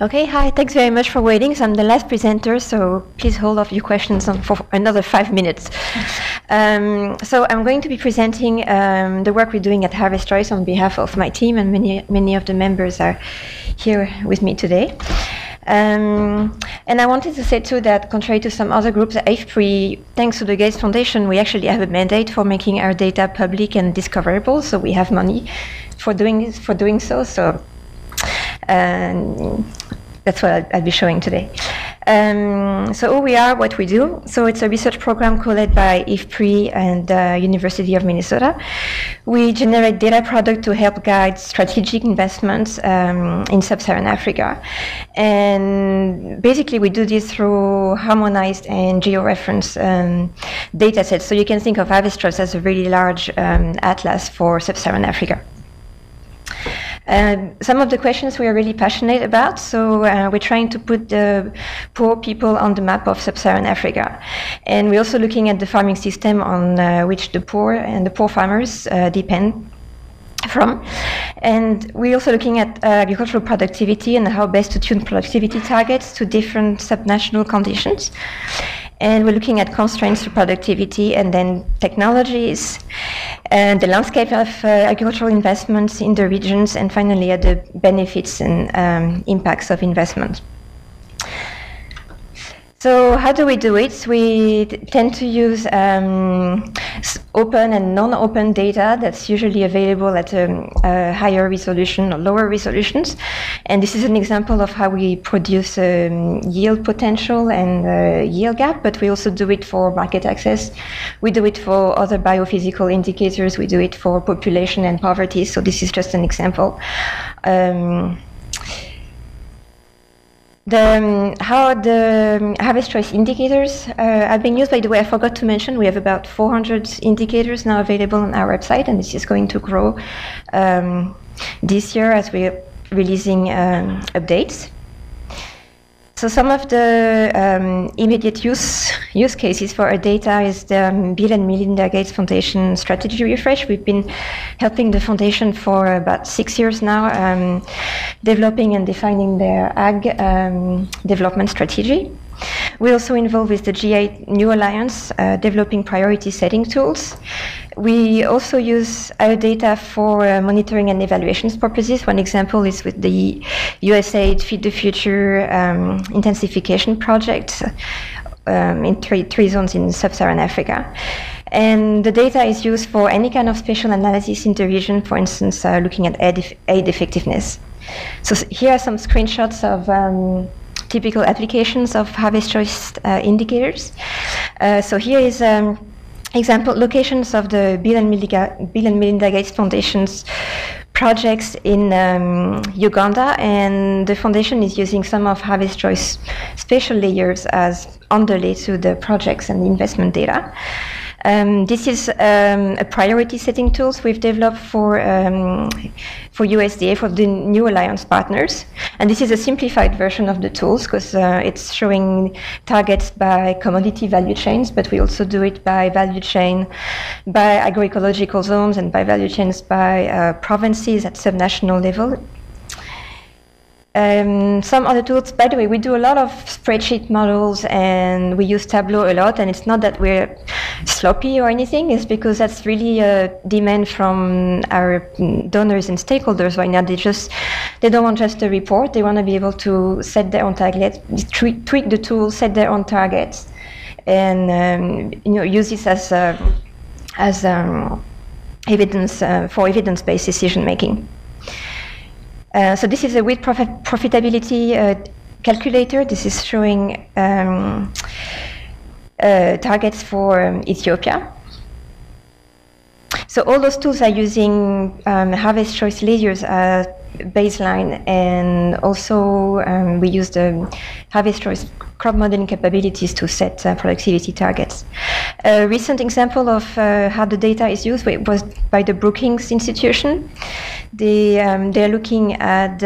Okay, hi, thanks very much for waiting. So I'm the last presenter, so please hold off your questions for another 5 minutes. So I'm going to be presenting the work we're doing at Harvest Choice on behalf of my team, and many of the members are here with me today. And I wanted to say too that contrary to some other groups at IFPRI, thanks to the Gates Foundation, we actually have a mandate for making our data public and discoverable, so we have money for doing so. So that's what I'll be showing today. So who we are, what we do. So it's a research program co-led by IFPRI and University of Minnesota. We generate data product to help guide strategic investments in sub-Saharan Africa. And basically we do this through harmonized and geo-reference data sets. So you can think of Harvest Choice as a really large atlas for sub-Saharan Africa. Some of the questions we are really passionate about, so we're trying to put the poor people on the map of sub-Saharan Africa. And we're also looking at the farming system on which the poor farmers depend from. And we're also looking at agricultural productivity and how best to tune productivity targets to different subnational conditions. And we're looking at constraints to productivity and then technologies and the landscape of agricultural investments in the regions, and finally at the benefits and impacts of investment. So how do we do it? We tend to use open and non-open data that's usually available at a higher resolution or lower resolutions. And this is an example of how we produce yield potential and yield gap, but we also do it for market access. We do it for other biophysical indicators. We do it for population and poverty. So this is just an example. How the Harvest Choice indicators are being used. By the way, I forgot to mention we have about 400 indicators now available on our website, and this is going to grow this year as we're releasing updates. So some of the immediate use cases for our data is the Bill and Melinda Gates Foundation strategy refresh. We've been helping the foundation for about 6 years now, developing and defining their ag development strategy. We're also involved with the G8 New Alliance, developing priority setting tools. We also use our data for monitoring and evaluations purposes. One example is with the USAID Feed the Future intensification project in three zones in sub-Saharan Africa. And the data is used for any kind of spatial analysis in the region, for instance, looking at aid effectiveness. So here are some screenshots of typical applications of Harvest Choice indicators. So here is example locations of the Bill and Melinda Gates Foundation's projects in Uganda, and the foundation is using some of Harvest Choice spatial layers as underlay to the projects and the investment data. This is a priority setting tools we've developed for USDA, for the New Alliance partners. And this is a simplified version of the tools because it's showing targets by commodity value chains, but we also do it by value chain, by agroecological zones, and by value chains by provinces at subnational level. Some other tools, by the way, we do a lot of spreadsheet models and we use Tableau a lot, and it's not that we're sloppy or anything, it's because that's really a demand from our donors and stakeholders right now. They don't want just a report, they want to be able to set their own targets, tweak the tool, set their own targets, and use this as evidence for evidence-based decision making. So this is a wheat profitability calculator. This is showing targets for Ethiopia. So all those tools are using Harvest Choice layers as baseline, and also we use the Harvest Choice crop modeling capabilities to set productivity targets. A recent example of how the data is used was by the Brookings Institution. They're looking at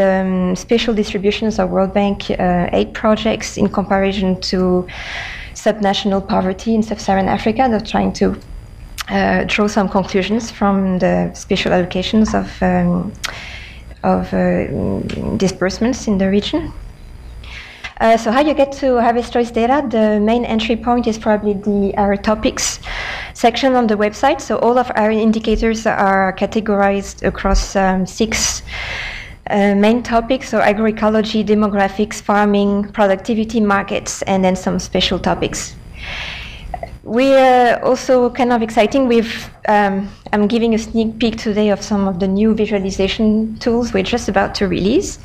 spatial distributions of World Bank aid projects in comparison to subnational poverty in sub-Saharan Africa. They're trying to draw some conclusions from the spatial allocations of disbursements in the region. So how you get to Harvest Choice data, the main entry point is probably our topics section on the website. So all of our indicators are categorized across 6 main topics, so agroecology, demographics, farming, productivity, markets, and then some special topics. We're also kind of exciting. I'm giving a sneak peek today of some of the new visualization tools we're just about to release.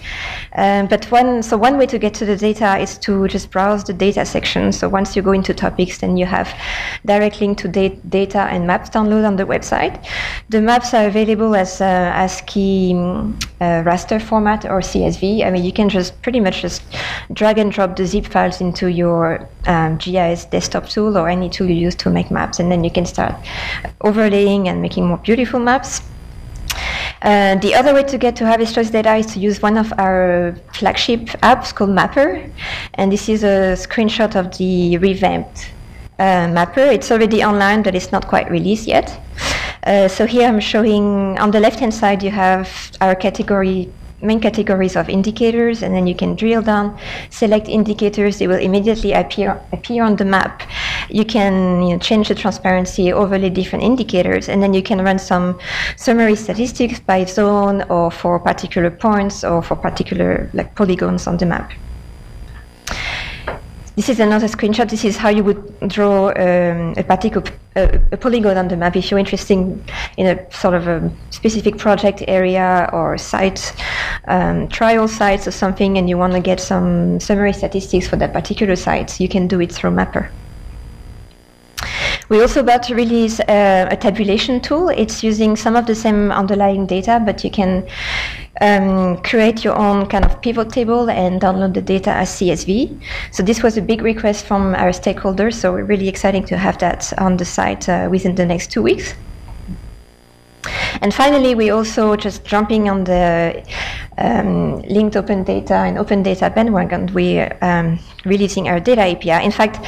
But one way to get to the data is to just browse the data section. So once you go into topics, then you have direct link to data and maps download on the website. The maps are available as ASCII raster format or CSV. I mean, you can just pretty much just drag and drop the zip files into your GIS desktop tool or any tool you use to make maps, and then you can start overlaying and making more beautiful maps. The other way to get to Harvest Choice data is to use one of our flagship apps called Mapper, and this is a screenshot of the revamped Mapper. It's already online, but it's not quite released yet. So here I'm showing, on the left-hand side, you have our main categories of indicators, and then you can drill down, select indicators. They will immediately appear on the map. You can change the transparency, overlay different indicators, and then you can run some summary statistics by zone or for particular points or for particular polygons on the map. This is another screenshot. This is how you would draw a polygon on the map if you're interested in a sort of a specific project area or site, trial sites or something, and you want to get some summary statistics for that particular site. You can do it through Mapper. We're also about to release a tabulation tool. It's using some of the same underlying data, but you can create your own kind of pivot table and download the data as CSV. So this was a big request from our stakeholders, so we're really excited to have that on the site within the next 2 weeks. And finally, we also just jumping on the linked open data and open data bandwagon. We're releasing our data API. In fact,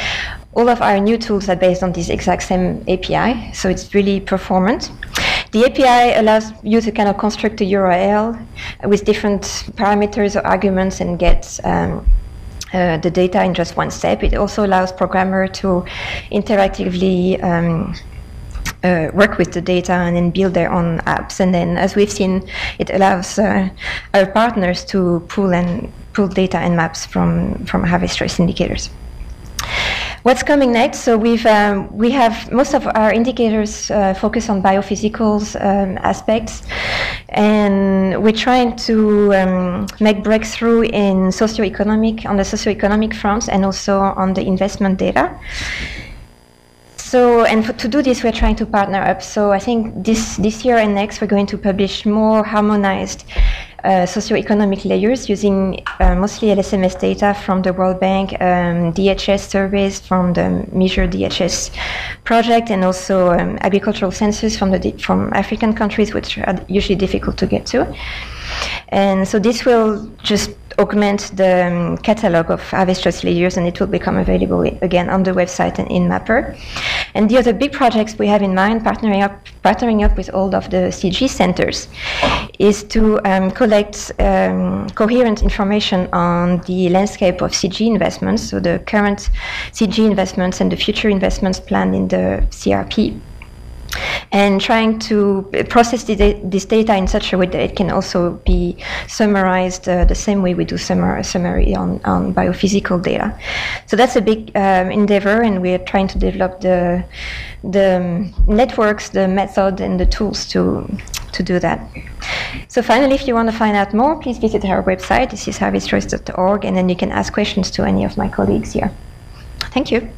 all of our new tools are based on this exact same API, so it's really performant. The API allows you to kind of construct a URL with different parameters or arguments and get the data in just one step. It also allows programmers to interactively work with the data and then build their own apps. And then, as we've seen, it allows our partners to pull data and maps from Harvest Choice indicators. What's coming next? So we have most of our indicators focus on biophysicals aspects, and we're trying to make breakthrough in on the socioeconomic front and also on the investment data. So, and to do this, we're trying to partner up. So I think this year and next, we're going to publish more harmonized socioeconomic layers using mostly LSMS data from the World Bank, DHS surveys from the Measure DHS project, and also agricultural census from African countries, which are usually difficult to get to. And so this will just augment the catalog of Harvest Choice layers, and it will become available again on the website and in Mapper. And the other big projects we have in mind, partnering up with all of the CG centers, is to collect coherent information on the landscape of CG investments, so the current CG investments and the future investments planned in the CRP, and trying to process this data in such a way that it can also be summarized the same way we do summary on biophysical data. So that's a big endeavor, and we're trying to develop the networks, the method, and the tools to do that. So finally, if you want to find out more, please visit our website. This is harvestchoice.org, and then you can ask questions to any of my colleagues here. Thank you.